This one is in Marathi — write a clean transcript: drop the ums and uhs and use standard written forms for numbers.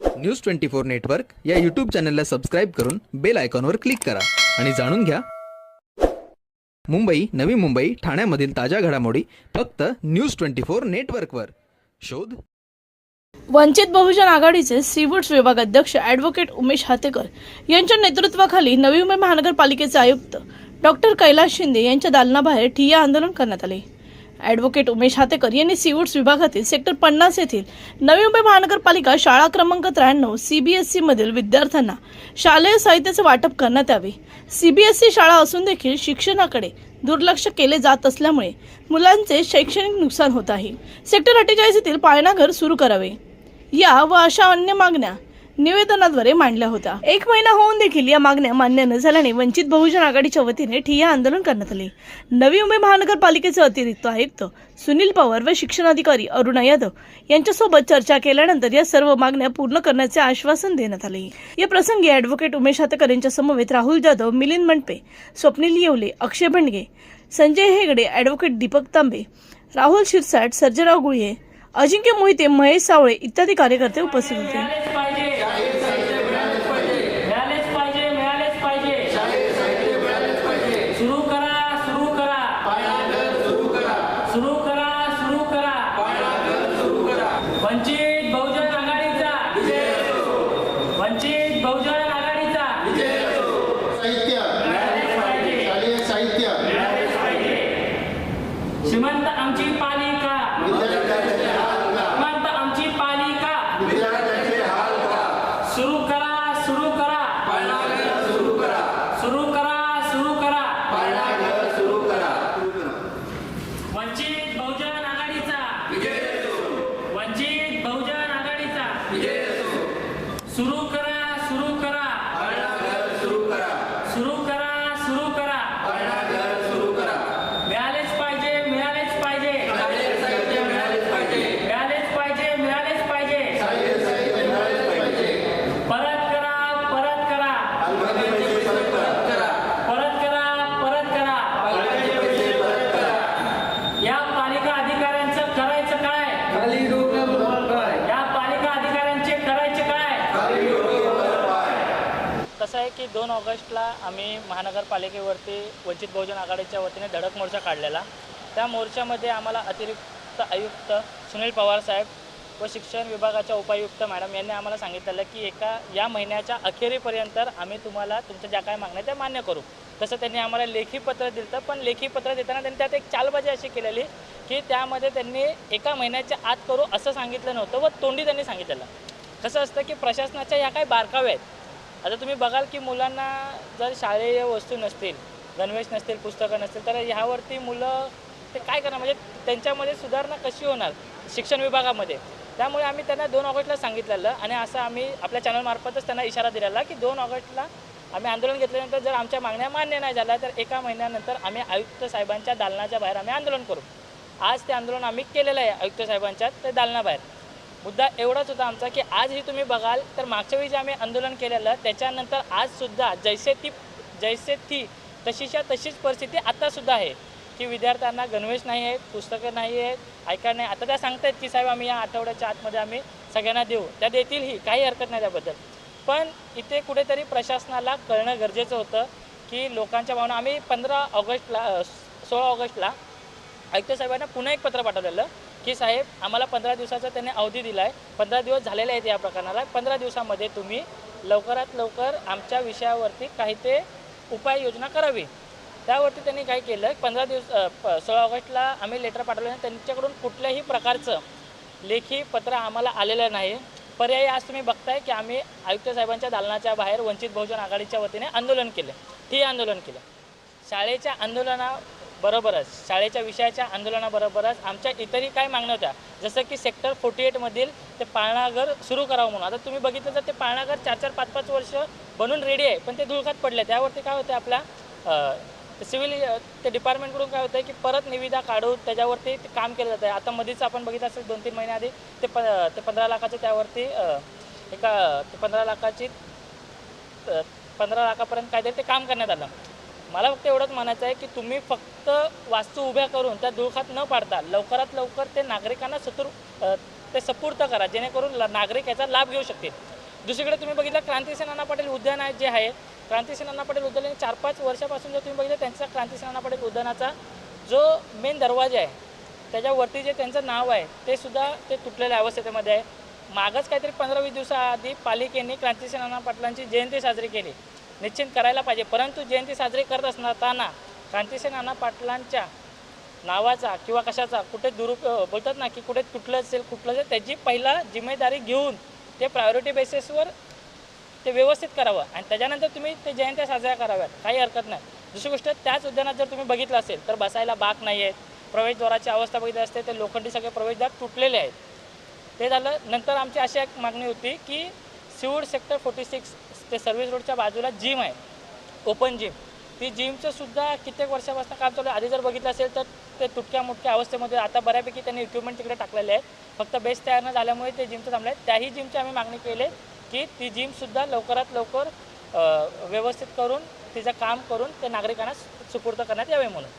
न्यूज 24 नेटवर्क या यूट्यूब चॅनलला सबस्क्राईब करून बेल आयकॉनवर क्लिक करा आणि जाणून घ्या मुंबई, नवी मुंबई, ठाण्यामधील ताज्या घडामोडी फक्त न्यूज 24 नेटवर्कवर. शोध. वंचित बहुजन आघाडीचे सीवूड्स विभाग अध्यक्ष ॲडव्होकेट उमेश हातेकर यांच्या नेतृत्वाखाली नवी मुंबई महानगरपालिकेचे आयुक्त डॉक्टर कैलास शिंदे यांच्या दालनाबाहेर ठिय्या आंदोलन करण्यात आले. ॲडव्होकेट उमेश हातेकर यांनी सीवूड्स विभागातील सेक्टर 50 येथील नवी मुंबई महानगरपालिका शाळा क्रमांक 93 CBSE मधील विद्यार्थ्यांना शालेय साहित्याचे वाटप करण्यात यावे. CBSE शाळा असून देखील शिक्षणाकडे दुर्लक्ष केले जात असल्यामुळे मुलांचे शैक्षणिक नुकसान होत आहे. सेक्टर 48 येथील पाळणाघर सुरू करावे या व अशा अन्य मागण्या निवेदनाद्वारे मांडल्या होत्या. 1 महिना होऊन देखील या मागण्या मान्य न झाल्याने वंचित बहुजन आघाडीच्या वतीने ठिय्या आंदोलन करण्यात आले. नवी मुंबई महानगरपालिकेचे अतिरिक्त आयुक्त सुनील पवार व शिक्षणाधिकारी अरुणा यादव यांच्यासोबत चर्चा केल्यानंतर या सर्व मागण्या पूर्ण करण्याचे आश्वासन देण्यात आले. या प्रसंगी ॲडव्होकेट उमेश हातेकर यांच्या समवेत राहुल जाधव, मिलिंद मंडपे, स्वप्नील येवले, अक्षय भंडगे, संजय हेगडे, ॲडव्होकेट दीपक तांबे, राहुल शिरसाट, सर्जेराव गुळे, अजिंक्य मोहिते, महेश सावळे इत्यादी कार्यकर्ते उपस्थित होते. वंचित बहुजन आघाडीचा विजय असो. वंचित बहुजन आघाडीचा विजय असो. साहित्य शालेय साहित्य श्रीमंत आमची पालिका, श्रीमंत आमची पालिका सुरू करा, सुरू करा, सुरू करा, सुरू करा, सुरू करा, सुरू करा. वंचित बहुजन आघाडीचा विजय असो. वंचित बहुजन आघाडीचा विजय असो. सुरू करा, सुरू करा, सुरू करा, सुरू करा, सुरू करा, सुरू करा. मिळालेच पाहिजे, मिळालेच पाहिजे, मिळालेच पाहिजे, मिळालेच पाहिजे, मिळालेच पाहिजे. परत करा, परत करा, परत करा, परत करा. या पालिका अधिकाऱ्यांचं करायचं काय? या पालिका अधिकाऱ्यांचे करायचे काय? कसं आहे की 2 ऑगस्टला आम्ही महानगरपालिकेवरती वंचित बहुजन आघाडीच्या वतीने धडक मोर्चा काढलेला. त्या मोर्चामध्ये आम्हाला अतिरिक्त आयुक्त सुनील पवार साहेब व शिक्षण विभागाच्या उपायुक्त मॅडम यांनी आम्हाला सांगितलेलं की या महिन्याच्या अखेरीपर्यंत आम्ही तुम्हाला तुमच्या ज्या काय मागण्या त्या मान्य करू. तसं त्यांनी आम्हाला लेखी पत्र दिलं, पण लेखी पत्र देताना त्यांनी त्यात एक चालबाजी अशी केलेली की त्यामध्ये त्यांनी 1 महिन्याच्या आत करू असं सांगितलं नव्हतं व तोंडी त्यांनी सांगितलेलं. कसं असतं की प्रशासनाच्या ह्या काही बारकावे आहेत. आता तुम्ही बघाल की मुलांना जर शालेय वस्तू नसतील, गणवेश नसतील, पुस्तकं नसतील तर ह्यावरती मुलं ते काय करणार, म्हणजे त्यांच्यामध्ये सुधारणा कशी होणार शिक्षण विभागामध्ये. त्यामुळे आम्ही त्यांना 2 ऑगस्टला सांगितलेलं आणि असं आम्ही आपल्या चॅनलमार्फतच त्यांना इशारा दिलेला की 2 ऑगस्टला आम्ही आंदोलन घेतल्यानंतर जर आमच्या मागण्या मान्य नाही झाल्या तर 1 महिन्यानंतर आम्ही आयुक्त साहेबांच्या दालनाच्या बाहेर आम्ही आंदोलन करू. आज ते आंदोलन आम्ही केलेलं आहे आयुक्त साहेबांच्या ते दालनाबाहेर. मुद्दा एवढाच होता आमचा की आजही तुम्ही बघाल तर मागच्या वेळी जे आम्ही आंदोलन केलेलं त्याच्यानंतर आजसुद्धा जैसे ती तशीच्या तशीच परिस्थिती आत्तासुद्धा आहे की विद्यार्थ्यांना गणवेश नाही आहेत, पुस्तकं नाही आहेत, ऐका नाही. आता त्या सांगतायत की साहेब आम्ही या आठवड्याच्या आतमध्ये आम्ही सगळ्यांना देऊ, त्या देतीलही, काही हरकत नाही त्याबद्दल. पण इथे कुठेतरी प्रशासनाला कळणं गरजेचं होतं की लोकांच्या भावना. आम्ही 16 ऑगस्टला आयुक्त साहेबांना पुन्हा एक पत्र पाठवलेलं की साहेब आम्हाला 15 दिवसाचा त्यांनी अवधी दिला आहे. 15 दिवस झालेले आहेत या प्रकरणाला. 15 दिवसामध्ये तुम्ही लवकरात लवकर आमच्या विषयावरती काही ते उपाययोजना करावी. त्यावरती त्यांनी काय केलं, 16 ऑगस्टला आम्ही लेटर पाठवलं आणि त्यांच्याकडून कुठल्याही प्रकारचं लेखी पत्र आम्हाला आलेलं नाही. पर्यायी आज तुम्ही बघताय की आम्ही आयुक्त साहेबांच्या दालनाच्या बाहेर वंचित बहुजन आघाडीच्या वतीने आंदोलन केलं, ठिय्या आंदोलन केलं. शाळेच्या आंदोलनाबरोबरच, शाळेच्या विषयाच्या आंदोलनाबरोबरच आमच्या इतरही काय मागण्या होत्या, जसं की सेक्टर 48 मधील ते पाळणाघर सुरू करावं म्हणून. आता तुम्ही बघितलं तर ते पाळणाघर 4-4, 5-5 वर्ष बनून रेडी आहे, पण ते धुळखात पडले. त्यावरती काय होतं आपल्या सिव्हिल ते डिपार्टमेंटकडून काय होतं आहे की परत निविदा काढून त्याच्यावरती ते काम केलं जातं आहे. आता मध्येच आपण बघितलं असेल 2-3 महिन्याआधी ते 15 लाखाचं त्यावरती ते 15 लाखापर्यंत काहीतरी ते काम करण्यात आलं. मला फक्त एवढंच म्हणायचं आहे की तुम्ही फक्त वास्तू उभ्या करून त्या धुळखात न पाडता लवकरात लवकर ते नागरिकांना ते सुपूर्द करा, जेणेकरून नागरिक याचा लाभ घेऊ शकतील. दुसरीकडे तुम्ही बघितलं क्रांतिसिंह नाना पाटील उद्यान आहे जे आहे, क्रांतिसिंह नाना पाटील उद्यान 4-5 वर्षापासून जर तुम्ही बघितलं त्यांचा क्रांतिसिंह नाना पाटील उद्यानाचा जो मेन दरवाजा आहे त्याच्यावरती जे त्यांचं नाव आहे ते सुद्धा ते तुटलेल्या अवस्थेमध्ये आहे. मागच काहीतरी 15-20 दिवसाआधी पालिकेने क्रांतिसिंह नाना पाटलांची जयंती साजरी केली. निश्चित करायला पाहिजे, परंतु जयंती साजरी करत असताना क्रांतिसिंह नाना पाटलांच्या नावाचा किंवा कशाचा कुठे बोलतात ना की कुठे तुटलं असेल कुठलं असेल त्याची पहिला जिम्मेदारी घेऊन ते प्रायोरिटी बेसिसवर ते व्यवस्थित करावं आणि त्याच्यानंतर तुम्ही ते जयंत्या साजऱ्या कराव्यात, काही हरकत नाही. दुसरी गोष्ट, त्याच उद्यानात जर तुम्ही बघितलं असेल तर बसायला बाक नाही आहेत, प्रवेशद्वाराची अवस्था बघितली असते ते लोखंडी सगळे प्रवेशद्वार तुटलेले आहेत. ते झालं. नंतर आमची अशी एक मागणी होती की सिवूड सेक्टर 46 ते सर्व्हिस रोडच्या बाजूला जिम आहे, ओपन जिम, ती जिमचं सुद्धा कित्येक वर्षापासून काम चालू आहे. आधी जर बघितलं असेल तर ते तुटक्या मुटक्या अवस्थेमध्ये, आता बऱ्यापैकी त्यांनी इक्विपमेंट तिकडे टाकलेले आहेत, फक्त बेस तयार न झाल्यामुळे ते जिमचं थांबलं आहे. त्याही जिमची आम्ही मागणी केली की ती जिमसुद्धा लवकरात लवकर व्यवस्थित करून तिचं काम करून ते नागरिकांना सुपूर्द करण्यात यावे म्हणून.